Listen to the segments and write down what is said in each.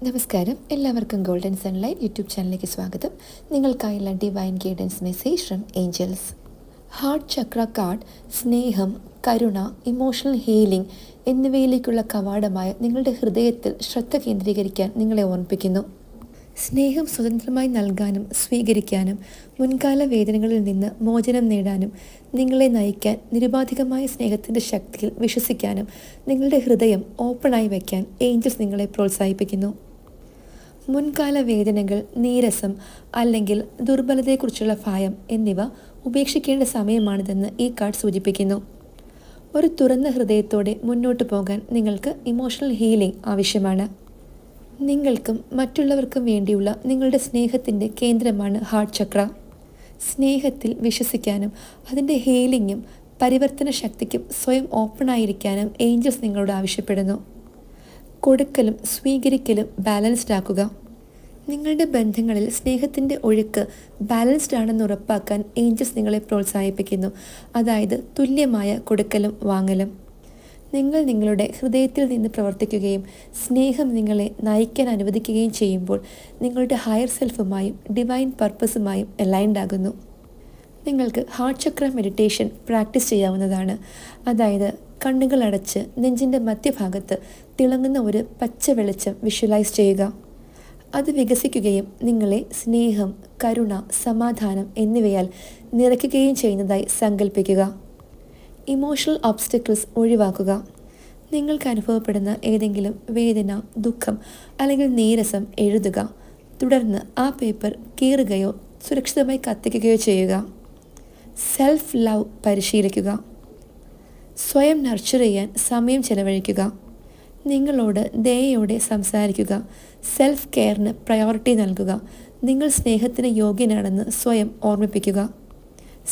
നമസ്കാരം, എല്ലാവർക്കും golden sunlight YouTube ചാനലിലേക്ക് സ്വാഗതം. നിങ്ങൾക്കായുള്ള divine guidance message from angels. Heart chakra card സ്നേഹം, കരുണ, ഇമോഷണൽ ഹീലിംഗ് എന്നിവയിലേക്കുള്ള കവാടമായ നിങ്ങളുടെ ഹൃദയത്തിൽ ശ്രദ്ധ കേന്ദ്രീകരിക്കാൻ നിങ്ങളെ ഓർമ്മിപ്പിക്കുന്നു. സ്നേഹം സ്വതന്ത്രമായി നൽകാനും സ്വീകരിക്കാനും മുൻകാല വേദനകളിൽ നിന്ന് മോചനം നേടാനും നിങ്ങളെ നയിക്കാൻ നിരുപാധികമായ സ്നേഹത്തിൻ്റെ ശക്തിയിൽ വിശ്വസിക്കാനും നിങ്ങളുടെ ഹൃദയം ഓപ്പണായി വയ്ക്കാൻ ഏഞ്ചൽസ് നിങ്ങളെ പ്രോത്സാഹിപ്പിക്കുന്നു. മുൻകാല വേദനകൾ, നീരസം അല്ലെങ്കിൽ ദുർബലതയെക്കുറിച്ചുള്ള ഭയം എന്നിവ ഉപേക്ഷിക്കേണ്ട സമയമാണിതെന്ന് ഈ കാർഡ് സൂചിപ്പിക്കുന്നു. ഒരു തുറന്ന ഹൃദയത്തോടെ മുന്നോട്ട് പോകാൻ നിങ്ങൾക്ക് ഇമോഷണൽ ഹീലിംഗ് ആവശ്യമാണ്. നിങ്ങൾക്കും മറ്റുള്ളവർക്കും വേണ്ടിയുള്ള നിങ്ങളുടെ സ്നേഹത്തിൻ്റെ കേന്ദ്രമാണ് ഹാർട്ട് ചക്ര. സ്നേഹത്തിൽ വിശ്വസിക്കാനും അതിൻ്റെ ഹീലിംഗും പരിവർത്തന ശക്തിക്കും സ്വയം ഓപ്പണായിരിക്കാനും ഏഞ്ചൽസ് നിങ്ങളോട് ആവശ്യപ്പെടുന്നു. കൊടുക്കലും സ്വീകരിക്കലും ബാലൻസ്ഡ് ആക്കുക. നിങ്ങളുടെ ബന്ധങ്ങളിൽ സ്നേഹത്തിൻ്റെ ഒഴുക്ക് ബാലൻസ്ഡ് ആണെന്ന് ഉറപ്പാക്കാൻ ഏഞ്ചൽസ് നിങ്ങളെ പ്രോത്സാഹിപ്പിക്കുന്നു. അതായത് തുല്യമായ കൊടുക്കലും വാങ്ങലും. നിങ്ങൾ നിങ്ങളുടെ ഹൃദയത്തിൽ നിന്ന് പ്രവർത്തിക്കുകയും സ്നേഹം നിങ്ങളെ നയിക്കാൻ അനുവദിക്കുകയും ചെയ്യുമ്പോൾ നിങ്ങളുടെ ഹയർ സെൽഫുമായും ഡിവൈൻ പർപ്പസുമായും അലൈൻഡ് ആകുന്നു. നിങ്ങൾക്ക് ഹാർട്ട് ചക്ര മെഡിറ്റേഷൻ പ്രാക്ടീസ് ചെയ്യാവുന്നതാണ്. അതായത് കണ്ണുകൾ അടച്ച് നെഞ്ചിൻ്റെ മധ്യഭാഗത്ത് തിളങ്ങുന്ന ഒരു പച്ച വെളിച്ചം വിഷ്വലൈസ് ചെയ്യുക. അത് വികസിക്കുകയും നിങ്ങളെ സ്നേഹം, കരുണ, സമാധാനം എന്നിവയാൽ നിറയ്ക്കുകയും ചെയ്യുന്നതായി സങ്കല്പിക്കുക. ഇമോഷണൽ ഒബ്സ്റ്റക്കിൾസ് ഒഴിവാക്കുക. നിങ്ങൾക്ക് അനുഭവപ്പെടുന്ന ഏതെങ്കിലും വേദന, ദുഃഖം അല്ലെങ്കിൽ നീരസം എഴുതുക. തുടർന്ന് ആ പേപ്പർ കീറുകയോ സുരക്ഷിതമായി കത്തിക്കുകയോ ചെയ്യുക. സെൽഫ് ലവ് പരിശീലിക്കുക. സ്വയം നർച്ചർ ചെയ്യാൻ സമയം ചെലവഴിക്കുക. നിങ്ങളോട് ദയയോടെ സംസാരിക്കുക. സെൽഫ് കെയറിന് പ്രയോറിറ്റി നൽകുക. നിങ്ങൾ സ്നേഹത്തിന് യോഗ്യനാണെന്ന് സ്വയം ഓർമ്മിപ്പിക്കുക.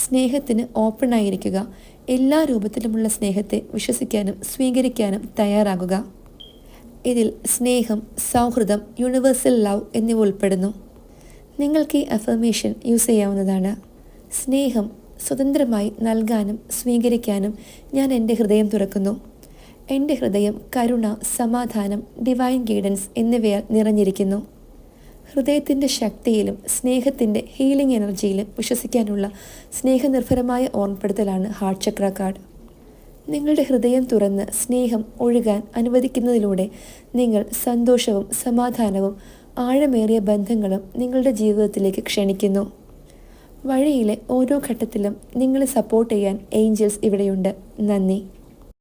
സ്നേഹത്തിന് ഓപ്പണായിരിക്കുക. എല്ലാ രൂപത്തിലുമുള്ള സ്നേഹത്തെ വിശ്വസിക്കാനും സ്വീകരിക്കാനും തയ്യാറാകുക. ഇതിൽ സ്നേഹം, സൗഹൃദം, യൂണിവേഴ്സൽ ലവ് എന്നിവ ഉൾപ്പെടുന്നു. നിങ്ങൾക്ക് ഈ അഫർമേഷൻ യൂസ് ചെയ്യാവുന്നതാണ്. സ്നേഹം സ്വതന്ത്രമായി നൽകാനും സ്വീകരിക്കാനും ഞാൻ എൻ്റെ ഹൃദയം തുറക്കുന്നു. എൻ്റെ ഹൃദയം കരുണ, സമാധാനം, ഡിവൈൻ ഗൈഡൻസ് എന്നിവയാൽ നിറഞ്ഞിരിക്കുന്നു. ഹൃദയത്തിൻ്റെ ശക്തിയിലും സ്നേഹത്തിൻ്റെ ഹീലിംഗ് എനർജിയിലും വിശ്വസിക്കാനുള്ള സ്നേഹനിർഭരമായ ഓർമ്മപ്പെടുത്തലാണ് ഹാർട്ട് ചക്ര കാർഡ്. നിങ്ങളുടെ ഹൃദയം തുറന്ന് സ്നേഹം ഒഴുകാൻ അനുവദിക്കുന്നതിലൂടെ നിങ്ങൾ സന്തോഷവും സമാധാനവും ആഴമേറിയ ബന്ധങ്ങളും നിങ്ങളുടെ ജീവിതത്തിലേക്ക് ക്ഷണിക്കുന്നു. വഴിയിലെ ഓരോ ഘട്ടത്തിലും നിങ്ങളെ സപ്പോർട്ട് ചെയ്യാൻ ഏഞ്ചൽസ് ഇവിടെയുണ്ട്. നന്ദി.